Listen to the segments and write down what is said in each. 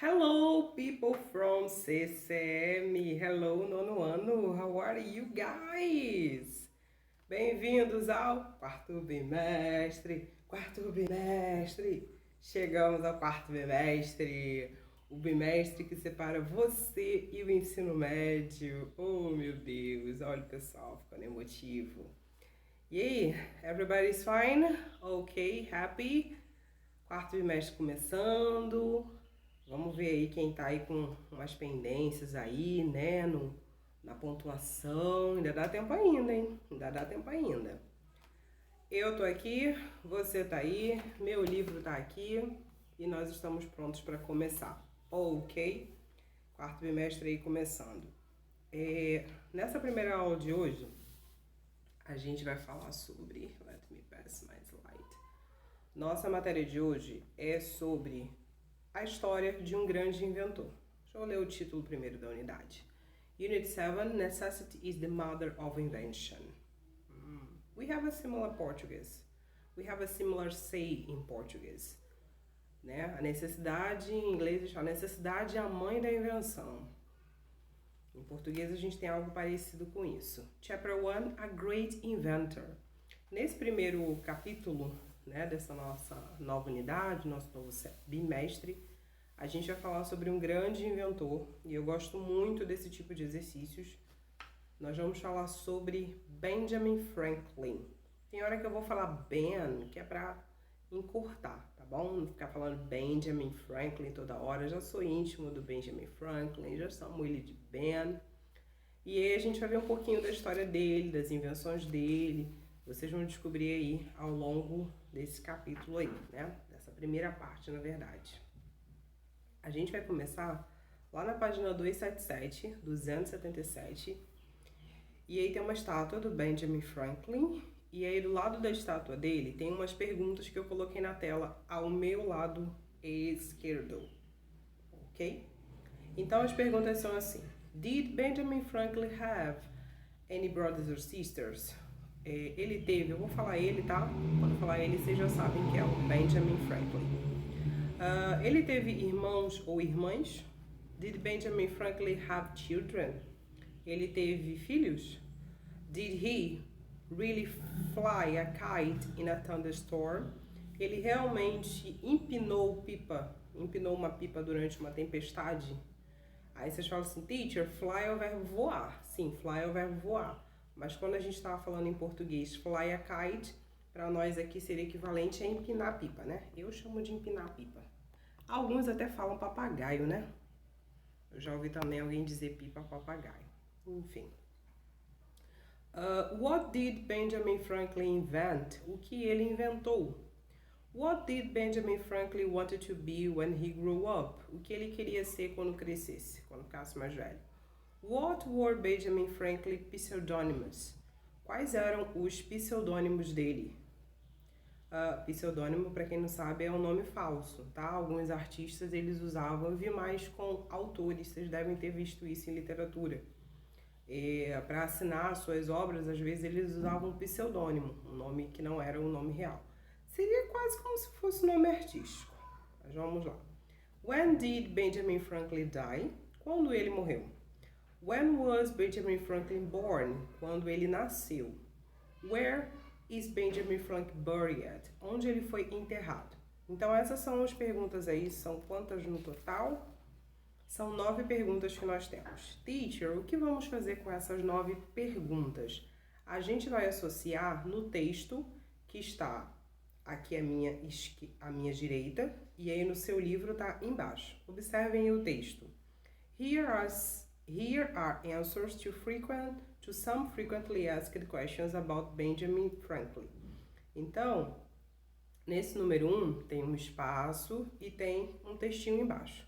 Hello, people from CCM. Hello, nono ano. How are you guys? Bem-vindos ao quarto bimestre. Quarto bimestre. Chegamos ao quarto bimestre. O bimestre que separa você e o ensino médio. Oh, meu Deus. Olha o pessoal ficando emotivo. E aí, everybody's fine? Ok, happy? Quarto bimestre começando. Vamos ver aí quem tá aí com umas pendências aí, né, na pontuação. Ainda dá tempo ainda, hein? Ainda dá tempo ainda. Eu tô aqui, você tá aí, meu livro tá aqui e nós estamos prontos para começar. Ok? Quarto bimestre aí começando. Nessa primeira aula de hoje, a gente vai falar sobre... Let me pass my slide. Nossa matéria de hoje é sobre a história de um grande inventor. Deixa eu ler o título primeiro da unidade. Unit 7, Necessity is the Mother of Invention. We have a similar Portuguese. We have a similar say in Portuguese. Né? A necessidade, em inglês, a necessidade é a mãe da invenção. Em português a gente tem algo parecido com isso. Chapter 1, A Great Inventor. Nesse primeiro capítulo, né, dessa nossa nova unidade, nosso novo bimestre, a gente vai falar sobre um grande inventor, e eu gosto muito desse tipo de exercícios. Nós vamos falar sobre Benjamin Franklin. Tem hora que eu vou falar Ben, que é pra encurtar, tá bom? Não ficar falando Benjamin Franklin toda hora. Eu já sou íntimo do Benjamin Franklin, já chamo ele de Ben. E aí a gente vai ver um pouquinho da história dele, das invenções dele. Vocês vão descobrir aí ao longo desse capítulo aí, né? Dessa primeira parte, na verdade. A gente vai começar lá na página 277, 277. E aí tem uma estátua do Benjamin Franklin. E aí do lado da estátua dele tem umas perguntas que eu coloquei na tela ao meu lado esquerdo. Ok? Então as perguntas são assim. Did Benjamin Franklin have any brothers or sisters? Ele teve, eu vou falar ele, tá? Quando eu falar ele, vocês já sabem que é o Benjamin Franklin. Ele teve irmãos ou irmãs? Did Benjamin Franklin have children? Ele teve filhos? Did he really fly a kite in a thunderstorm? Ele realmente empinou uma pipa durante uma tempestade? Aí vocês falam assim, teacher, fly é o verbo voar. Sim, fly é o verbo voar. Mas quando a gente estava falando em português, fly a kite, para nós aqui seria equivalente a empinar a pipa, né? Eu chamo de empinar a pipa. Alguns até falam papagaio, né? Eu já ouvi também alguém dizer pipa papagaio. Enfim. What did Benjamin Franklin invent? O que ele inventou? What did Benjamin Franklin wanted to be when he grew up? O que ele queria ser quando crescesse, quando ficasse mais velho? What were Benjamin Franklin's pseudonyms? Quais eram os pseudônimos dele? Pseudônimo, para quem não sabe, é um nome falso, tá? Alguns artistas eles usavam, eu vi mais com autores, vocês devem ter visto isso em literatura. Para assinar suas obras, às vezes eles usavam um pseudônimo, um nome que não era um nome real. Seria quase como se fosse um nome artístico. Mas vamos lá. When did Benjamin Franklin die? Quando ele morreu? When was Benjamin Franklin born? Quando ele nasceu. Where is Benjamin Franklin buried? Onde ele foi enterrado? Então essas são as perguntas aí, são quantas no total? São 9 perguntas que nós temos. Teacher, o que vamos fazer com essas 9 perguntas? A gente vai associar no texto que está aqui à minha direita e aí no seu livro está embaixo. Observem o texto. Here are answers to some frequently asked questions about Benjamin Franklin. Então, nesse número 1 tem um espaço e tem um textinho embaixo.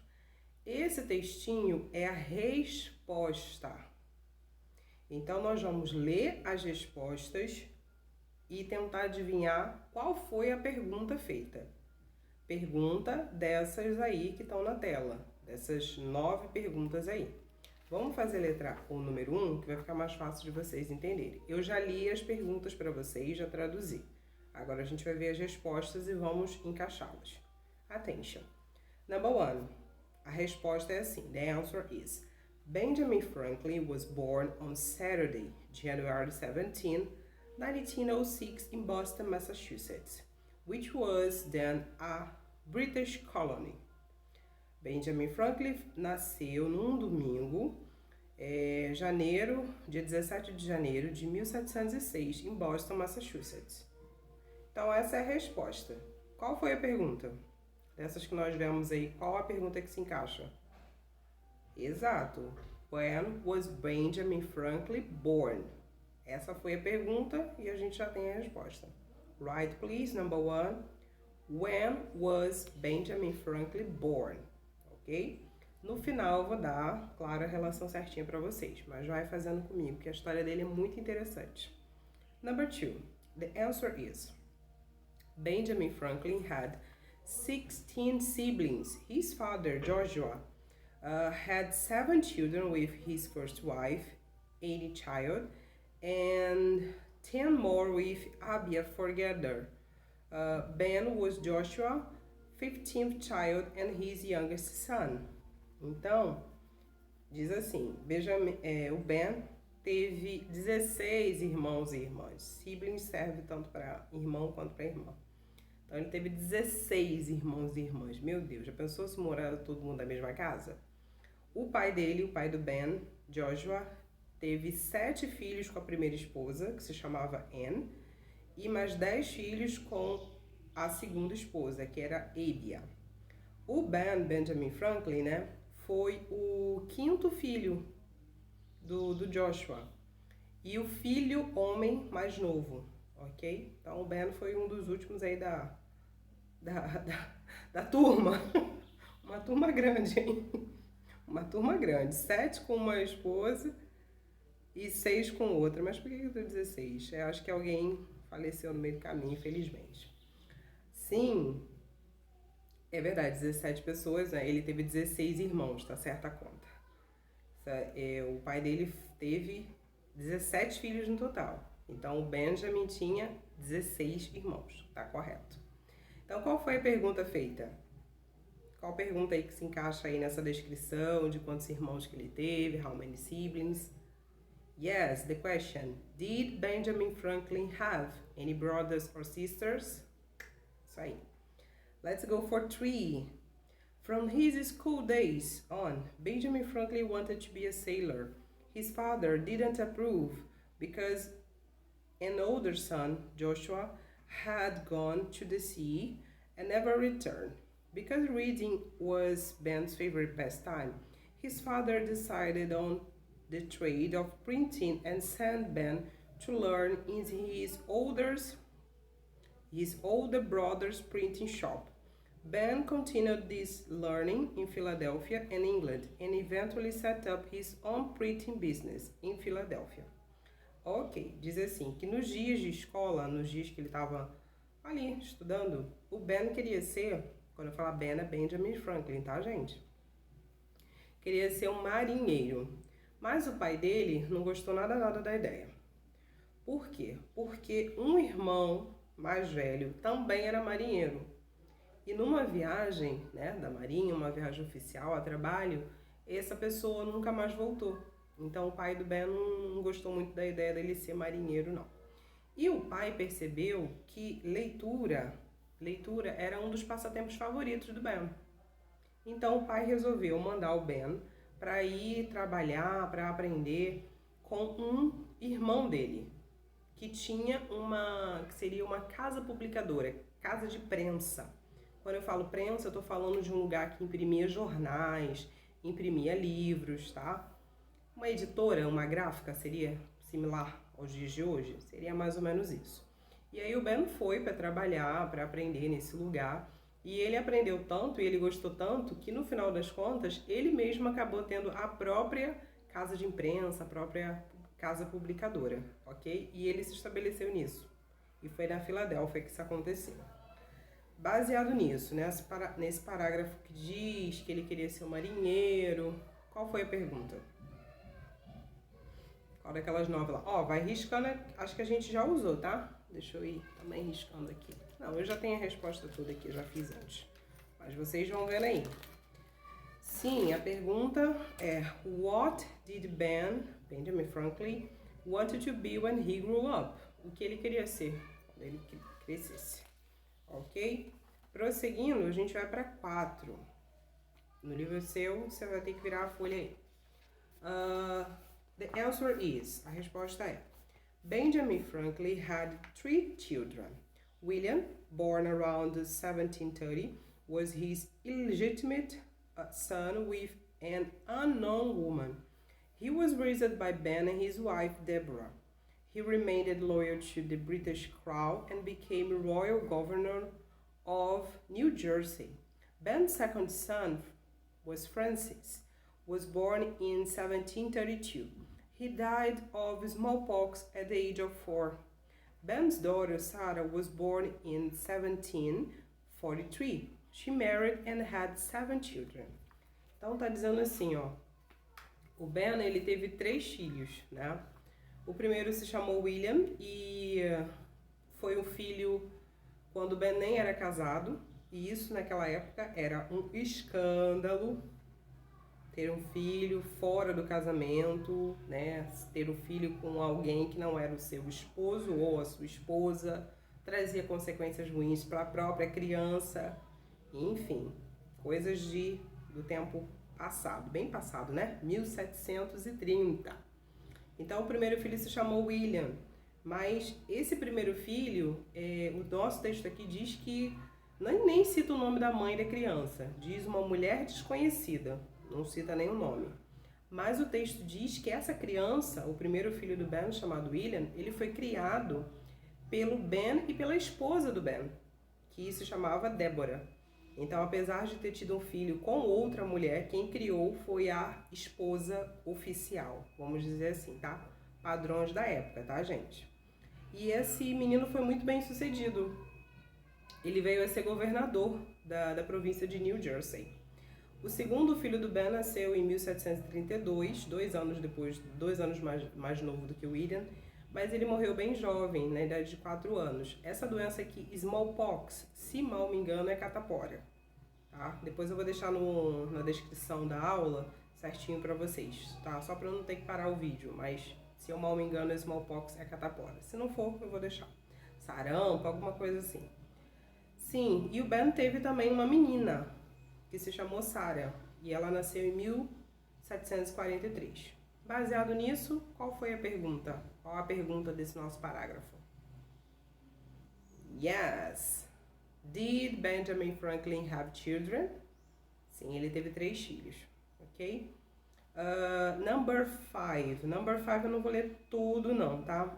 Esse textinho é a resposta. Então, nós vamos ler as respostas e tentar adivinhar qual foi a pergunta feita. Pergunta dessas aí que estão na tela, dessas 9 perguntas aí. Vamos fazer o número 1, que vai ficar mais fácil de vocês entenderem. Eu já li as perguntas para vocês, já traduzi. Agora a gente vai ver as respostas e vamos encaixá-las. Attention. Number 1. A resposta é assim. The answer is Benjamin Franklin was born on Saturday, January 17, 1906 in Boston, Massachusetts, which was then a British colony. Benjamin Franklin nasceu num domingo, dia 17 de janeiro de 1706, em Boston, Massachusetts. Então essa é a resposta. Qual foi a pergunta? Dessas que nós vemos aí, qual a pergunta que se encaixa? Exato. When was Benjamin Franklin born? Essa foi a pergunta e a gente já tem a resposta. Right, please, number 1. When was Benjamin Franklin born? Ok? No final eu vou dar, claro, a relação certinha para vocês, mas vai fazendo comigo, que a história dele é muito interessante. Number 2. The answer is Benjamin Franklin had 16 siblings. His father, Joshua, had 7 children with his first wife, Annie Child, and 10 more with Abia Forgether. Ben was Joshua, 15th child and his youngest son. Então, diz assim, o Ben teve 16 irmãos e irmãs. Siblings serve tanto para irmão quanto para irmã. Então, ele teve 16 irmãos e irmãs. Meu Deus, já pensou se morar todo mundo na mesma casa? O pai dele, o pai do Ben, Joshua, teve 7 filhos com a primeira esposa, que se chamava Anne, e mais 10 filhos com a segunda esposa, que era Abia. O Benjamin Franklin, né, foi o 5º filho do Joshua e o filho homem mais novo, ok? Então o Ben foi um dos últimos aí da turma. Uma turma grande, hein? Uma turma grande. 7 com uma esposa e 6 com outra. Mas por que eu tô 16? Eu acho que alguém faleceu no meio do caminho, infelizmente. Sim, é verdade, 17 pessoas, né? Ele teve 16 irmãos, tá certa a conta. O pai dele teve 17 filhos no total. Então, o Benjamin tinha 16 irmãos, tá correto. Então, qual foi a pergunta feita? Qual pergunta aí que se encaixa aí nessa descrição de quantos irmãos que ele teve, how many siblings? Yes, the question, did Benjamin Franklin have any brothers or sisters? Isso aí. Let's go for 3. From his school days on, Benjamin Franklin wanted to be a sailor. His father didn't approve because an older son, Joshua, had gone to the sea and never returned. Because reading was Ben's favorite pastime, his father decided on the trade of printing and sent Ben to learn in his older brother's printing shop. Ben continued this learning in Philadelphia and England and eventually set up his own printing business in Philadelphia. Ok, diz assim, que nos dias de escola, nos dias que ele estava ali estudando, o Ben queria ser, quando eu falar Ben é Benjamin Franklin, tá, gente? Queria ser um marinheiro, mas o pai dele não gostou nada da ideia. Por quê? Porque um irmão mais velho também era marinheiro. E numa viagem, né, da marinha, uma viagem oficial a trabalho, essa pessoa nunca mais voltou. Então o pai do Ben não gostou muito da ideia dele ser marinheiro, não. E o pai percebeu que leitura era um dos passatempos favoritos do Ben. Então o pai resolveu mandar o Ben para ir trabalhar, para aprender com um irmão dele, que seria uma casa publicadora, casa de prensa. Quando eu falo prensa, eu estou falando de um lugar que imprimia jornais, imprimia livros, tá? Uma editora, uma gráfica, seria similar aos dias de hoje? Seria mais ou menos isso. E aí o Ben foi para trabalhar, para aprender nesse lugar, e ele aprendeu tanto e ele gostou tanto que no final das contas, ele mesmo acabou tendo a própria casa de imprensa, a própria casa publicadora, ok? E ele se estabeleceu nisso. E foi na Filadélfia que isso aconteceu. Baseado nisso, nesse parágrafo que diz que ele queria ser um marinheiro, qual foi a pergunta? Qual daquelas 9 lá? Ó, vai riscando, acho que a gente já usou, tá? Deixa eu ir também riscando aqui. Não, eu já tenho a resposta toda aqui, já fiz antes. Mas vocês vão vendo aí. Sim, a pergunta é: What did Benjamin Franklin, wanted to be when he grew up? O que ele queria ser quando ele crescesse? Ok? Prosseguindo, a gente vai para 4. No livro seu, você vai ter que virar a folha aí. The answer is, a resposta é: Benjamin Franklin had 3 children. William, born around 1730, was his illegitimate son with an unknown woman. He was raised by Ben and his wife Deborah. He remained loyal to the British crown and became royal governor of New Jersey. Ben's second son was Francis, was born in 1732. He died of smallpox at the age of 4. Ben's daughter Sarah was born in 1743. She married and had 7 children. Então tá dizendo assim, ó. O Ben, ele teve 3 filhos, né? O primeiro se chamou William e foi um filho quando Ben nem era casado. E isso naquela época era um escândalo. Ter um filho fora do casamento, né? Ter um filho com alguém que não era o seu esposo ou a sua esposa, trazia consequências ruins para a própria criança. Enfim, coisas do tempo passado, bem passado, né? 1730. Então, o primeiro filho se chamou William, mas esse primeiro filho, o nosso texto aqui diz que nem cita o nome da mãe da criança, diz uma mulher desconhecida, não cita nem o nome. Mas o texto diz que essa criança, o primeiro filho do Ben, chamado William, ele foi criado pelo Ben e pela esposa do Ben, que se chamava Deborah. Então, apesar de ter tido um filho com outra mulher, quem criou foi a esposa oficial, vamos dizer assim, tá? Padrões da época, tá, gente? E esse menino foi muito bem sucedido. Ele veio a ser governador da província de New Jersey. O segundo filho do Ben nasceu em 1732, 2 anos depois, 2 anos mais novo do que o William, mas ele morreu bem jovem, na idade de 4 anos. Essa doença aqui, smallpox, se mal me engano, é catapora. Tá? Depois eu vou deixar na descrição da aula certinho para vocês, tá? Só para eu não ter que parar o vídeo, mas se eu mal me engano, smallpox é catapora. Se não for, eu vou deixar. Sarampo, alguma coisa assim. Sim, e o Ben teve também uma menina, que se chamou Sarah, e ela nasceu em 1743. Baseado nisso, qual foi a pergunta? Qual a pergunta desse nosso parágrafo? Yes. Did Benjamin Franklin have children? Sim, ele teve 3 filhos, ok? Number 5. Number 5 eu não vou ler tudo não, tá?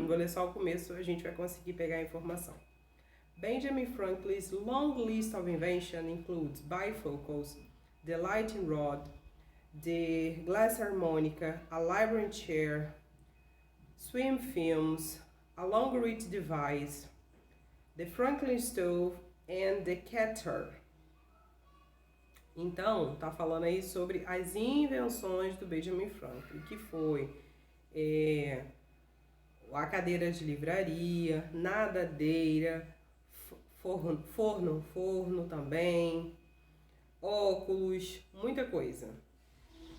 Vou ler só o começo, a gente vai conseguir pegar a informação. Benjamin Franklin's long list of inventions includes bifocals, the lighting rod, the glass harmonica, a library chair, swim films, a long-reach device, the Franklin stove and the kettle. Então, tá falando aí sobre as invenções do Benjamin Franklin, que foi a cadeira de livraria, nadadeira, forno também, óculos, muita coisa.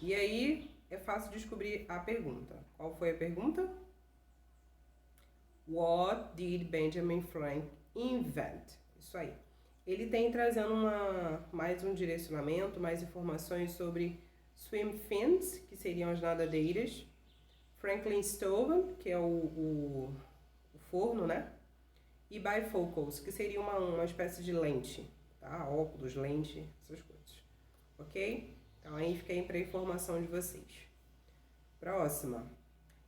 E aí é fácil descobrir a pergunta. Qual foi a pergunta? What did Benjamin Franklin invent? Isso aí. Ele tem trazendo mais um direcionamento, mais informações sobre swim fins, que seriam as nadadeiras, Franklin stove, que é o forno, né? E bifocals, que seria uma espécie de lente, tá? Óculos, lente, essas coisas. Ok? Então aí fica aí para a informação de vocês. Próxima.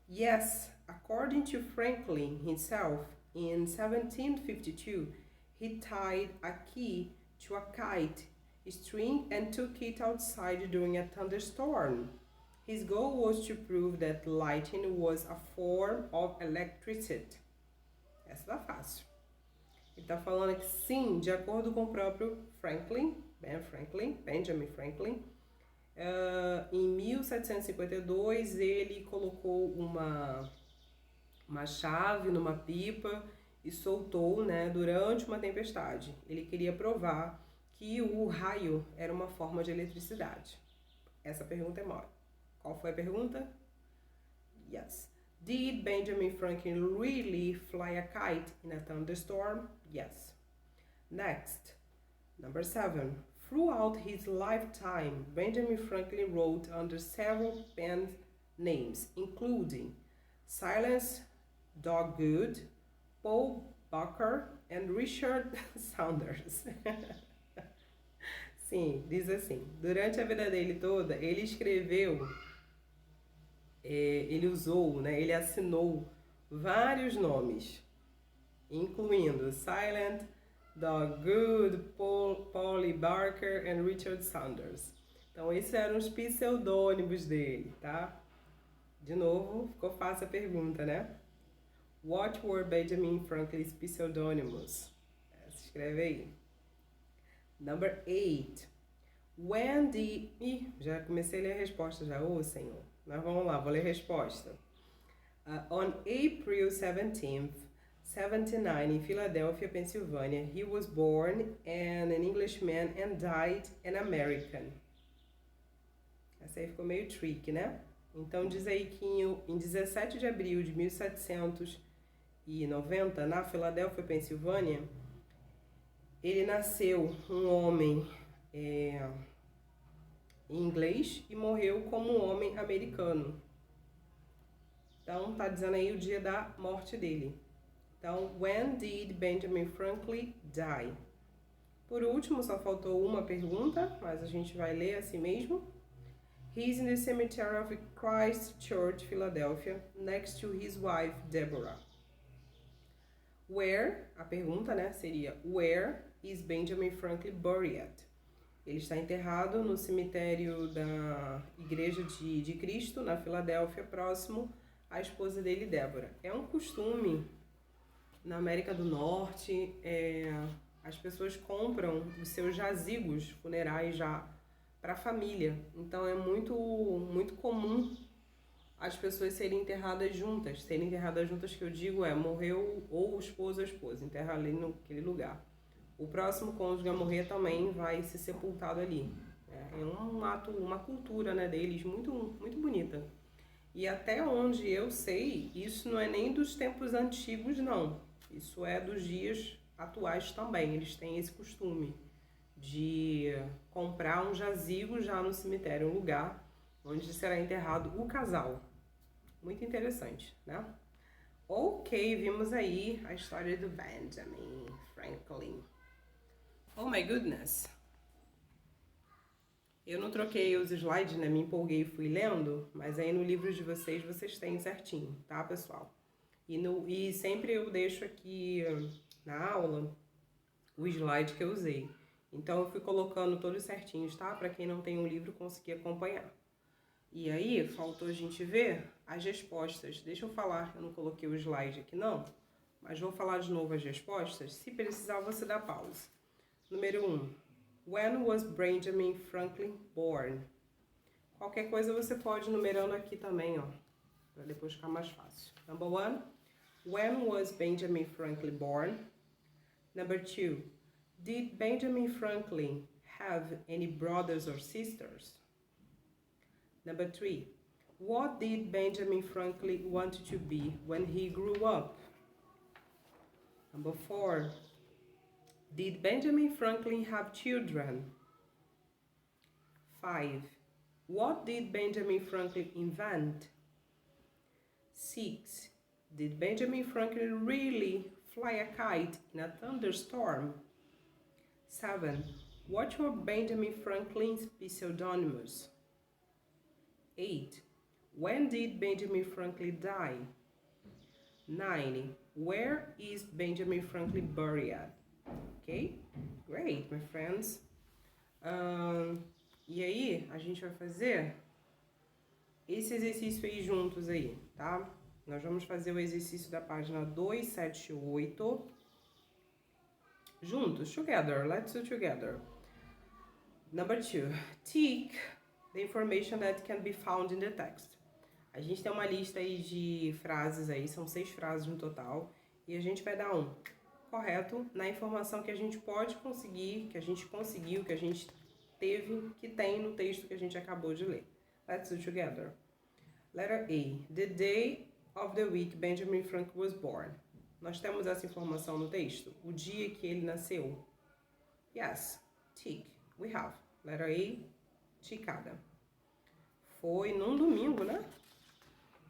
Yes, according to Franklin himself, in 1752, he tied a key to a kite string and took it outside during a thunderstorm. His goal was to prove that lightning was a form of electricity. Essa tá fácil. Ele está falando que sim, de acordo com o próprio Benjamin Franklin, em 1752 ele colocou uma chave numa pipa e soltou, né, durante uma tempestade. Ele queria provar que o raio era uma forma de eletricidade. Essa pergunta é mole. Qual foi a pergunta? Yes. Did Benjamin Franklin really fly a kite in a thunderstorm? Yes. Next, number 7. Throughout his lifetime, Benjamin Franklin wrote under several pen names, including Silas Dogwood, Paul Bucker and Richard Saunders. Sim, diz assim, durante a vida dele toda, ele escreveu, ele usou, né, ele assinou vários nomes, incluindo Silent, Dogwood, Paul Barker e Richard Saunders. Então, esses eram os pseudônimos dele, tá? De novo, ficou fácil a pergunta, né? What were Benjamin Franklin's pseudonyms? Se escreve aí. Number 8. When the... Ih, já comecei a ler a resposta já. Ô, Senhor. Mas vamos lá, vou ler a resposta. On April 17th, 79, in Philadelphia, Pennsylvania, he was born an Englishman and died an American. Essa aí ficou meio tricky, né? Então diz aí que em 17 de abril de 1790, na Filadélfia, Pensilvânia, ele nasceu um homem em inglês e morreu como um homem americano. Então tá dizendo aí o dia da morte dele. Então, when did Benjamin Franklin die? Por último, só faltou uma pergunta, mas a gente vai ler assim mesmo. He's in the cemetery of Christ Church, Philadelphia, next to his wife, Deborah. Where, a pergunta, né, seria, where is Benjamin Franklin buried? Ele está enterrado no cemitério da Igreja de Cristo, na Filadélfia, próximo à esposa dele, Débora. É um costume na América do Norte, as pessoas compram os seus jazigos funerais já para a família. Então é muito comum as pessoas serem enterradas juntas. Serem enterradas juntas, que eu digo morreu ou o esposo ou a esposa, enterra ali naquele lugar. O próximo cônjuge a morrer também vai ser sepultado ali. É um ato, uma cultura, né, deles muito bonita. E até onde eu sei, isso não é nem dos tempos antigos, não. Isso é dos dias atuais também. Eles têm esse costume de comprar um jazigo já no cemitério, um lugar onde será enterrado o casal. Muito interessante, né? Ok, vimos aí a história do Benjamin Franklin. Oh my goodness! Eu não troquei os slides, né? Me empolguei e fui lendo, mas aí no livro de vocês têm certinho, tá, pessoal? E sempre eu deixo aqui na aula o slide que eu usei. Então eu fui colocando todos certinhos, tá? Para quem não tem um livro conseguir acompanhar. E aí, faltou a gente ver as respostas. Deixa eu falar, eu não coloquei o slide aqui não, mas vou falar de novo as respostas. Se precisar, você dá pausa. Número 1. When was Benjamin Franklin born? Qualquer coisa você pode ir numerando aqui também, ó, para depois ficar mais fácil. Number 1. When was Benjamin Franklin born? Number 2. Did Benjamin Franklin have any brothers or sisters? Number 3. What did Benjamin Franklin want to be when he grew up? Number 4. Did Benjamin Franklin have children? 5. What did Benjamin Franklin invent? 6. Did Benjamin Franklin really fly a kite in a thunderstorm? 7. What were Benjamin Franklin's pseudonyms? 8. When did Benjamin Franklin die? 9. Where is Benjamin Franklin buried? Ok? Great, my friends. E aí, a gente vai fazer esse exercício aí juntos aí, tá? Nós vamos fazer o exercício da página 278. Juntos, together, let's do together. Number 2, tick the information that can be found in the text. A gente tem uma lista aí de frases aí, são 6 frases no total, e a gente vai dar correto na informação que a gente pode conseguir, que a gente conseguiu, que a gente teve, que tem no texto que a gente acabou de ler. Let's do together. Letter A. The day of the week Benjamin Franklin was born. Nós temos essa informação no texto? O dia que ele nasceu? Yes. Tick. We have. Letter A. Ticada. Foi num domingo, né?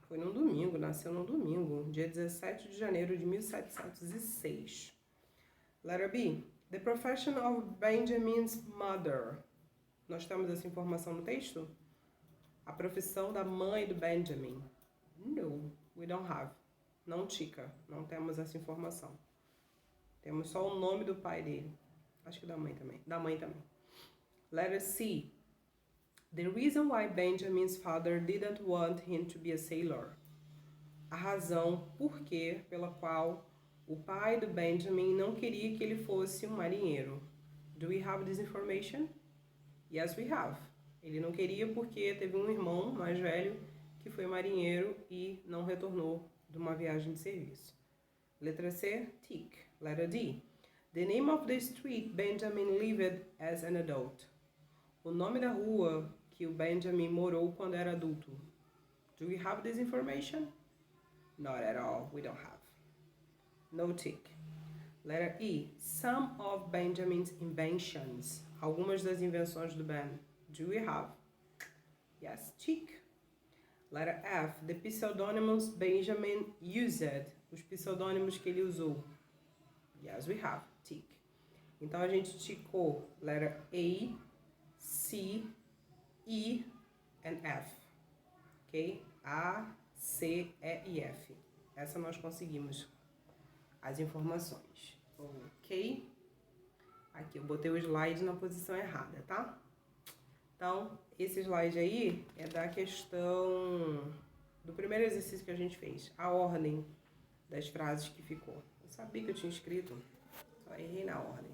Foi num domingo, nasceu num domingo, dia 17 de janeiro de 1706. Letter B. The profession of Benjamin's mother. Nós temos essa informação no texto? A profissão da mãe do Benjamin. No, we don't have. Não tica, não temos essa informação. Temos só o nome do pai dele. Acho que da mãe também. Da mãe também. Letter C. The reason why Benjamin's father didn't want him to be a sailor. A razão pela qual o pai do Benjamin não queria que ele fosse um marinheiro. Do we have this information? Yes, we have. Ele não queria porque teve um irmão mais velho que foi marinheiro e não retornou de uma viagem de serviço. Letra C, tick. Letter D. The name of the street Benjamin lived as an adult. O nome da rua que o Benjamin morou quando era adulto. Do we have this information? Not at all. We don't have. No tick. Letter E. Some of Benjamin's inventions. Algumas das invenções do Ben. Do we have? Yes, tick. Letter F. The pseudonyms Benjamin used. Os pseudônimos que ele usou. Yes, we have. Tick. Então a gente ticou letter A, C, E and F. Ok? A, C, E e F. Essa nós conseguimos as informações. Ok? Aqui eu botei o slide na posição errada, tá? Então, esse slide aí é da questão do primeiro exercício que a gente fez. A ordem das frases que ficou. Eu sabia que eu tinha escrito, só errei na ordem.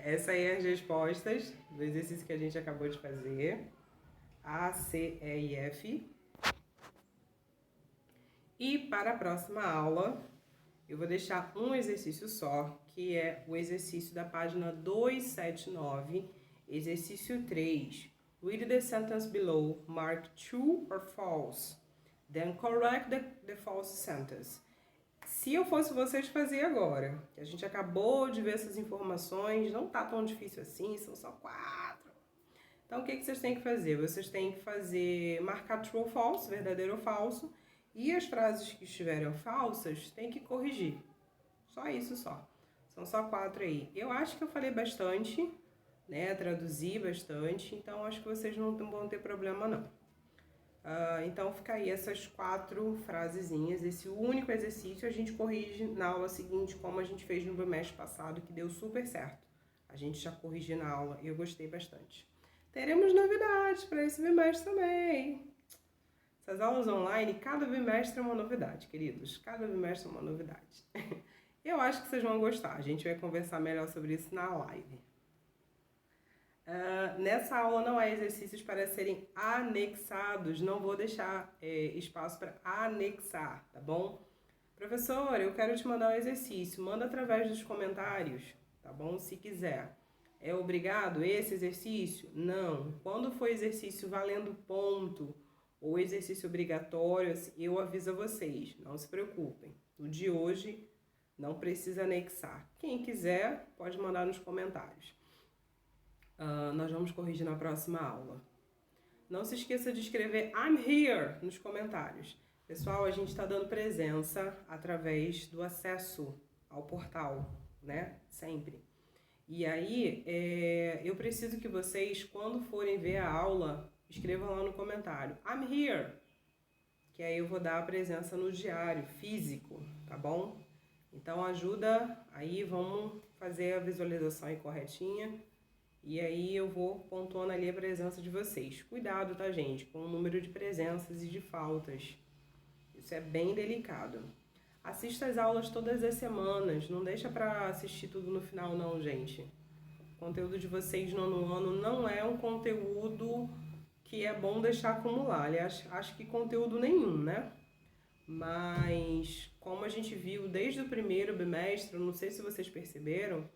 Essa aí é as respostas do exercício que a gente acabou de fazer. A, C, E e F. E para a próxima aula, eu vou deixar um exercício só, que é o exercício da página 279, exercício 3. Read the sentence below, mark true or false, then correct the false sentence. Se eu fosse vocês fazer agora, que a gente acabou de ver essas informações, não tá tão difícil assim, são só 4. Então, o que vocês têm que fazer? Vocês têm que fazer, marcar true ou false, verdadeiro ou falso, e as frases que estiverem falsas, tem que corrigir. Só isso só. São só 4 aí. Eu acho que eu falei bastante, né? Traduzi bastante, então acho que vocês não vão ter problema não. Então fica aí essas 4 frasezinhas, esse único exercício a gente corrige na aula seguinte, como a gente fez no bimestre passado, que deu super certo. A gente já corrigiu na aula e eu gostei bastante. Teremos novidades para esse bimestre também. Essas aulas online, cada bimestre é uma novidade, queridos. Cada bimestre é uma novidade. Eu acho que vocês vão gostar. A gente vai conversar melhor sobre isso na live. Nessa aula não há exercícios para serem anexados. Não vou deixar espaço para anexar, tá bom? Professor, eu quero te mandar um exercício. Manda através dos comentários, tá bom? Se quiser. É obrigado esse exercício? Não. Quando for exercício valendo ponto ou exercício obrigatório, eu aviso a vocês. Não se preocupem. O de hoje não precisa anexar. Quem quiser, pode mandar nos comentários. Nós vamos corrigir na próxima aula. Não se esqueça de escrever I'm here nos comentários. Pessoal, a gente está dando presença através do acesso ao portal, né? Sempre. E aí, eu preciso que vocês, quando forem ver a aula, escrevam lá no comentário I'm here. Que aí eu vou dar a presença no diário físico, tá bom? Então ajuda, aí vamos fazer a visualização aí corretinha. E aí eu vou pontuando ali a presença de vocês. Cuidado, tá, gente? Com o número de presenças e de faltas. Isso é bem delicado. Assista as aulas todas as semanas. Não deixa pra assistir tudo no final, não, gente. O conteúdo de vocês no ano não é um conteúdo que é bom deixar acumular. Aliás, acho que conteúdo nenhum, né? mas como a gente viu desde o primeiro bimestre, eu não sei se vocês perceberam,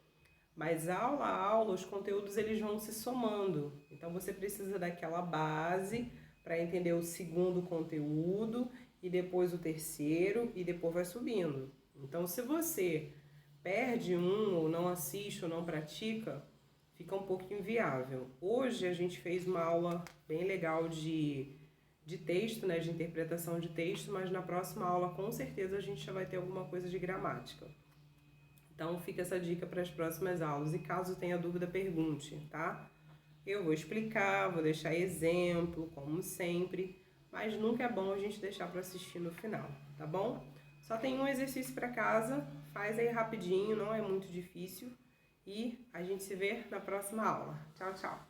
mas aula a aula os conteúdos eles vão se somando. Então você precisa daquela base para entender o segundo conteúdo e depois o terceiro e depois vai subindo. Então se você perde um ou não assiste ou não pratica, fica um pouco inviável. Hoje a gente fez uma aula bem legal de texto, né, de interpretação de texto, mas na próxima aula com certeza a gente já vai ter alguma coisa de gramática. Então fica essa dica para as próximas aulas e caso tenha dúvida pergunte, tá? Eu vou explicar, vou deixar exemplo, como sempre, mas nunca é bom a gente deixar para assistir no final, tá bom? Só tem um exercício para casa, faz aí rapidinho, não é muito difícil e a gente se vê na próxima aula. Tchau, tchau!